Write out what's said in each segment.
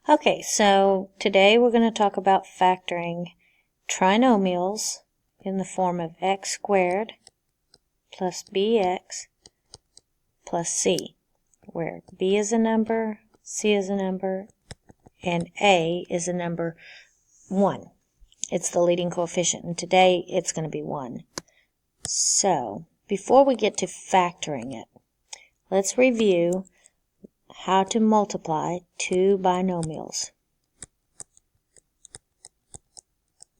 Okay, so today we're going to talk about factoring trinomials in the form of x squared plus bx plus c, where b is a number, c is a number, and a is a number 1. It's the leading coefficient, and today it's going to be 1. So, before we get to factoring it, let's review how to multiply two binomials.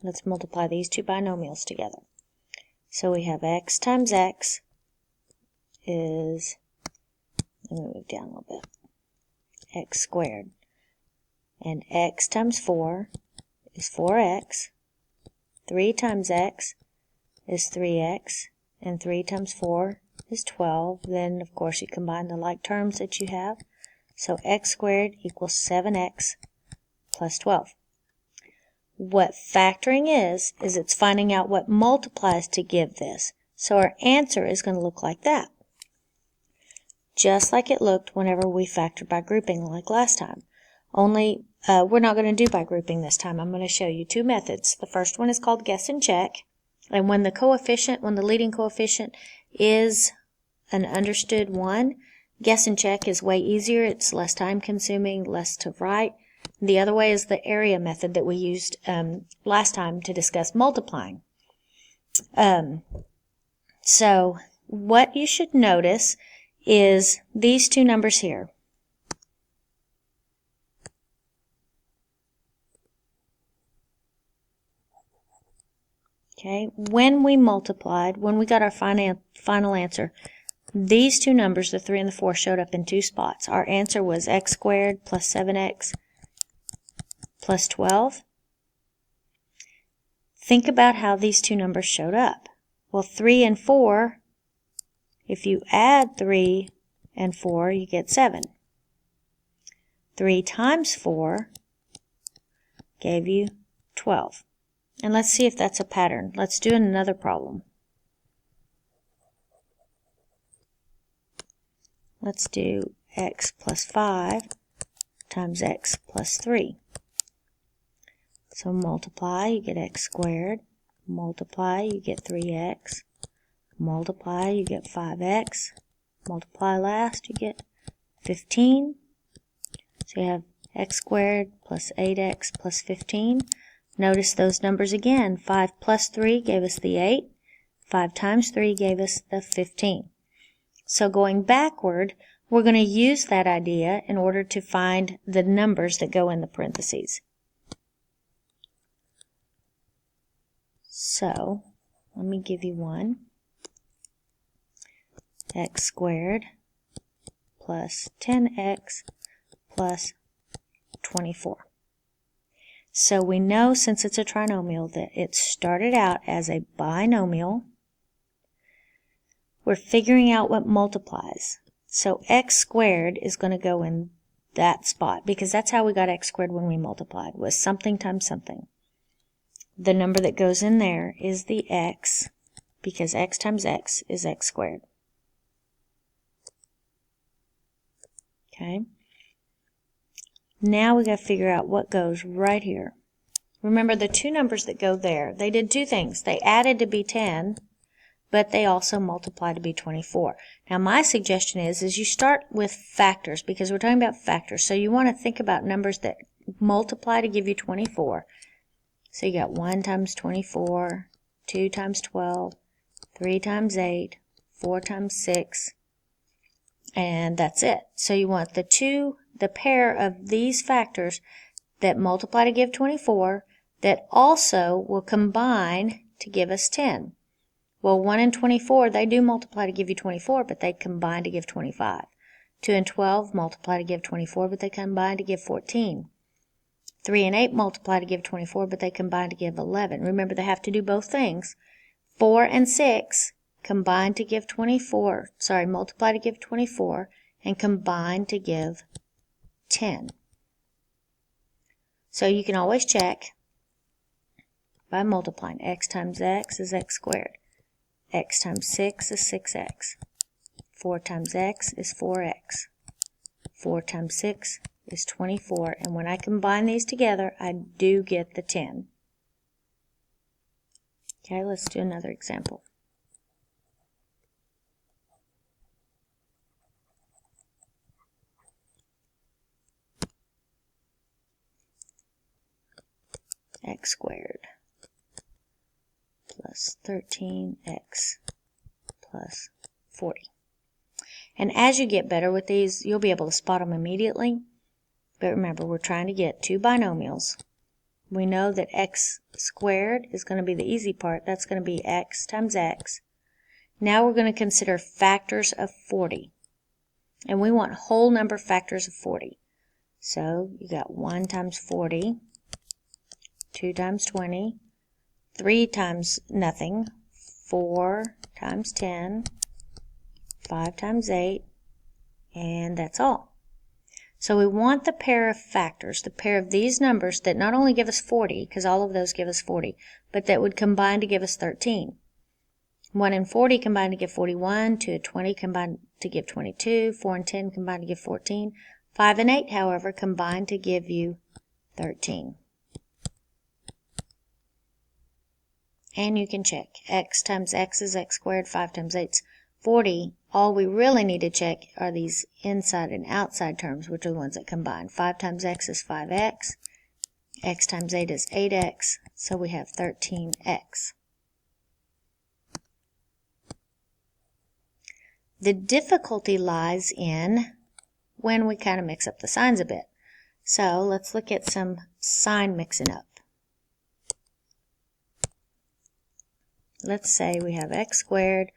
Let's multiply these two binomials together. So we have x times x is, let me move down a little bit, x squared. And x times 4 is 4x. 3 times x is 3x. And 3 times 4 is 12. Then, of course, you combine the like terms that you have. So x squared equals 7x plus 12. What factoring is it's finding out what multiplies to give this. So our answer is going to look like that. Just like it looked whenever we factored by grouping like last time. Only we're not going to do by grouping this time. I'm going to show you two methods. The first one is called guess and check. And when the leading coefficient is an understood 1, guess and check is way easier. It's less time consuming, less to write. The other way is the area method that we used last time to discuss multiplying. So what you should notice is these two numbers here. Okay, when we multiplied, when we got our final answer, these two numbers, the 3 and the 4, showed up in two spots. Our answer was x squared plus 7x plus 12. Think about how these two numbers showed up. Well, 3 and 4, if you add 3 and 4, you get 7. 3 times 4 gave you 12. And let's see if that's a pattern. Let's do another problem. Let's do x plus 5 times x plus 3. So multiply, you get x squared. Multiply, you get 3x. Multiply, you get 5x. Multiply last, you get 15. So you have x squared plus 8x plus 15. Notice those numbers again. 5 plus 3 gave us the 8. 5 times 3 gave us the 15. So going backward, we're going to use that idea in order to find the numbers that go in the parentheses. So, let me give you one. X squared plus 10x plus 24. So we know, since it's a trinomial, that it started out as a binomial. We're figuring out what multiplies. So x squared is going to go in that spot, because that's how we got x squared when we multiplied, was something times something. The number that goes in there is the x, because x times x is x squared. Okay. Now we got to figure out what goes right here. Remember, the two numbers that go there, they did two things. They added to be 10, but they also multiplied to be 24. Now my suggestion is you start with factors, because we're talking about factors. So you want to think about numbers that multiply to give you 24. So you got 1 times 24, 2 times 12, 3 times 8, 4 times 6, and that's it. So you want the pair of these factors that multiply to give 24 that also will combine to give us 10. Well, 1 and 24, they do multiply to give you 24, but they combine to give 25. 2 and 12 multiply to give 24, but they combine to give 14. 3 and 8 multiply to give 24, but they combine to give 11. Remember, they have to do both things. 4 and 6 combine to give 24, multiply to give 24, and combine to give 10. So you can always check by multiplying. X times x is x squared. X times 6 is 6x. 4 times x is 4x. 4 times 6 is 24, and when I combine these together, I do get the 10. Okay, let's do another example. X squared plus 13x plus 40. And as you get better with these, you'll be able to spot them immediately. But remember, we're trying to get two binomials. We know that x squared is going to be the easy part. That's going to be x times x. Now we're going to consider factors of 40. And we want whole number factors of 40. So you got 1 times 40, 2 times 20, 3 times nothing, 4 times 10, 5 times 8, and that's all. So we want the pair of factors, the pair of these numbers that not only give us 40, because all of those give us 40, but that would combine to give us 13. 1 and 40 combine to give 41, 2 and 20 combine to give 22, 4 and 10 combine to give 14, 5 and 8, however, combine to give you 13. And you can check. X times x is x squared, 5 times 8 is 40. All we really need to check are these inside and outside terms, which are the ones that combine. 5 times x is 5x. X times 8 is 8x. So we have 13x. The difficulty lies in when we kind of mix up the signs a bit. So let's look at some sign mixing up. Let's say we have x squared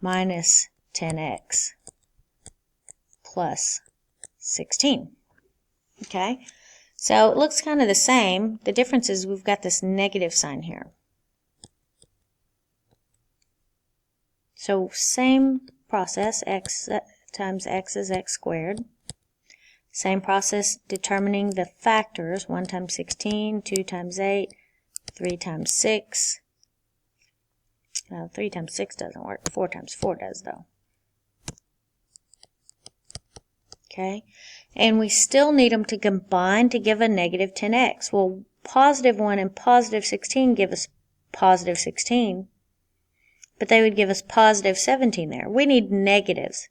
minus 10x plus 16. Okay, so it looks kind of the same. The difference is we've got this negative sign here. So same process, x times x is x squared. Same process determining the factors, 1 times 16, 2 times 8, 3 times 6. No, 3 times 6 doesn't work. 4 times 4 does, though. Okay, and we still need them to combine to give a negative 10x. Well, positive 1 and positive 16 give us positive 16, but they would give us positive 17 there. We need negatives.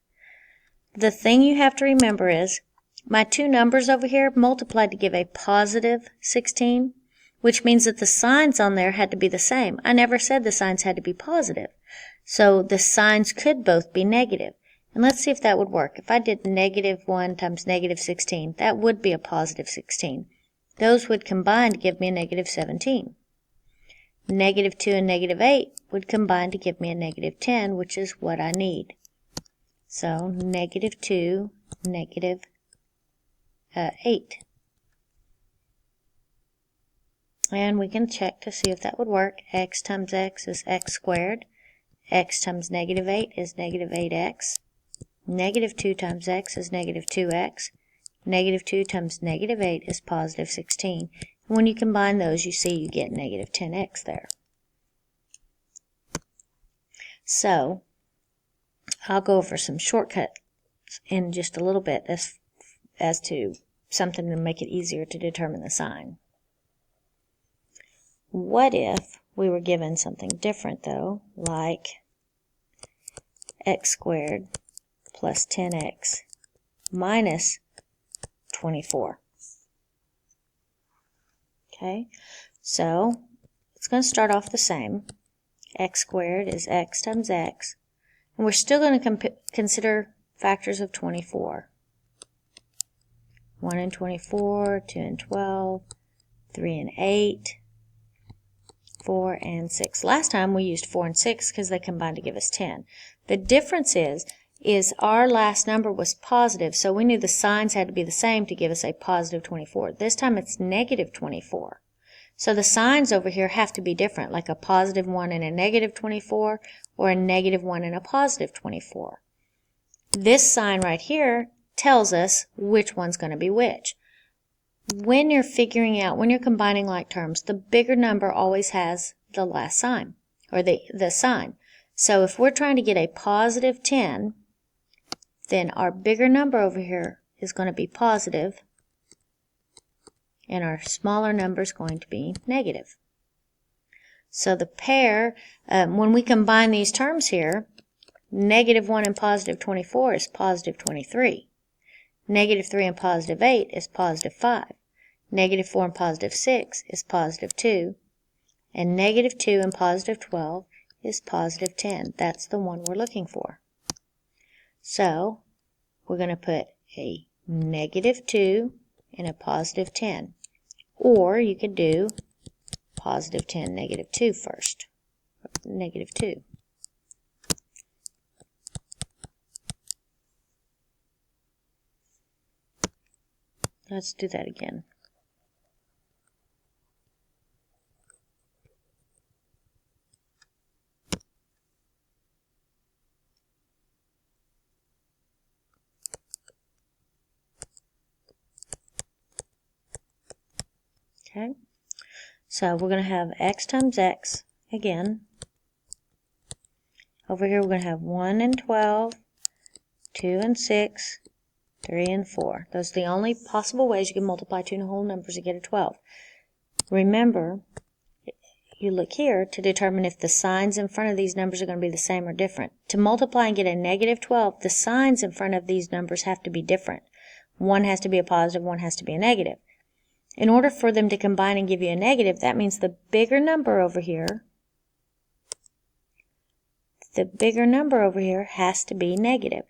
The thing you have to remember is my two numbers over here multiplied to give a positive 16, which means that the signs on there had to be the same. I never said the signs had to be positive. So the signs could both be negative. And let's see if that would work. If I did negative 1 times negative 16, that would be a positive 16. Those would combine to give me a negative 17. Negative 2 and negative 8 would combine to give me a negative 10, which is what I need. So negative 2, negative 8. And we can check to see if that would work. X times x is x squared. X times negative 8 is negative 8x. Negative 2 times x is negative 2x. Negative 2 times negative 8 is positive 16. And when you combine those, you see you get negative 10x there. So I'll go over some shortcuts in just a little bit as to something to make it easier to determine the sign. What if we were given something different, though, like x squared plus 10x minus 24? Okay, so it's going to start off the same. X squared is x times x. And we're still going to consider factors of 24. 1 and 24, 2 and 12, 3 and 8, 4 and 6. Last time we used 4 and 6 because they combined to give us 10. The difference is our last number was positive, so we knew the signs had to be the same to give us a positive 24. This time it's negative 24. So the signs over here have to be different, like a positive 1 and a negative 24, or a negative 1 and a positive 24. This sign right here tells us which one's going to be which. When you're figuring out, when you're combining like terms, the bigger number always has the last sign, or the sign. So if we're trying to get a positive 10, then our bigger number over here is going to be positive, and our smaller number is going to be negative. So the pair, when we combine these terms here, negative 1 and positive 24 is positive 23. Negative 3 and positive 8 is positive 5. Negative 4 and positive 6 is positive 2. And negative 2 and positive 12 is positive 10. That's the one we're looking for. So we're going to put a negative 2 and a positive 10. Or you could do positive 10, negative 2 first. Negative 2. Let's do that again. Okay, so we're going to have x times x again. Over here we're going to have 1 and 12, 2 and 6, 3 and 4. Those are the only possible ways you can multiply two whole numbers to get a 12. Remember, you look here to determine if the signs in front of these numbers are going to be the same or different. To multiply and get a negative 12, the signs in front of these numbers have to be different. One has to be a positive, one has to be a negative. In order for them to combine and give you a negative, that means the bigger number over here has to be negative.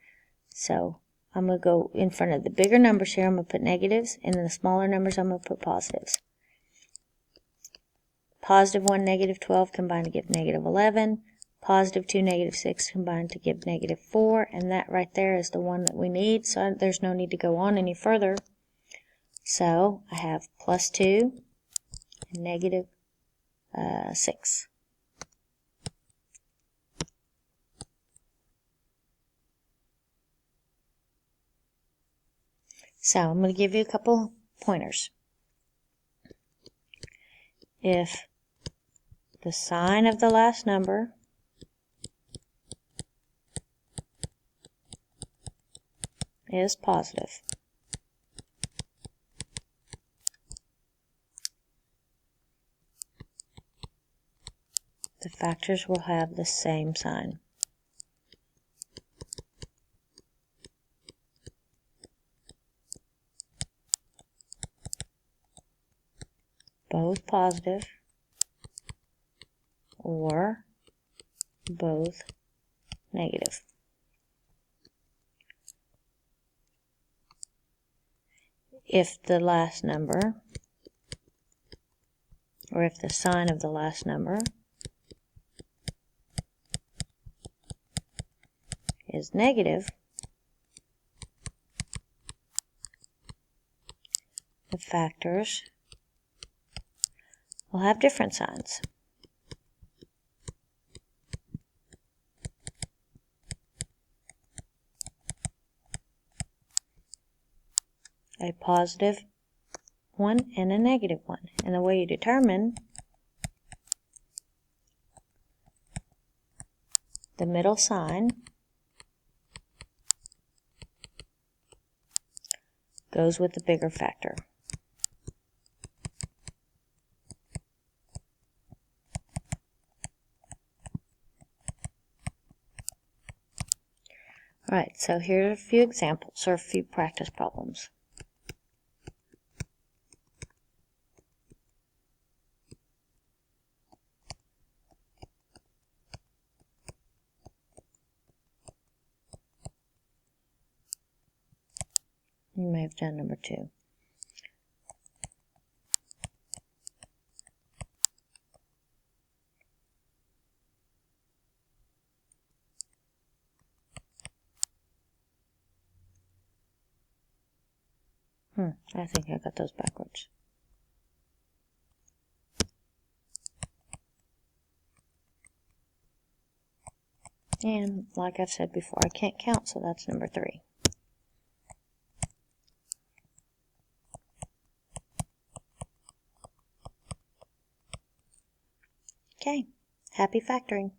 So I'm going to go in front of the bigger numbers here, I'm going to put negatives, and then the smaller numbers I'm going to put positives. Positive 1, negative 12 combine to give negative 11. Positive 2, negative 6 combine to give negative 4. And that right there is the one that we need, so there's no need to go on any further. So I have plus 2 and negative 6. So I'm going to give you a couple pointers. If the sign of the last number is positive, the factors will have the same sign. Both positive or both negative. If the last number, or if the sign of the last number is negative, the factors will have different signs. A positive one and a negative one. And the way you determine the middle sign goes with the bigger factor. Alright, so here are a few examples or a few practice problems. You may have done number 2. I think I got those backwards. And like I've said before, I can't count, so that's number 3. Okay, happy factoring.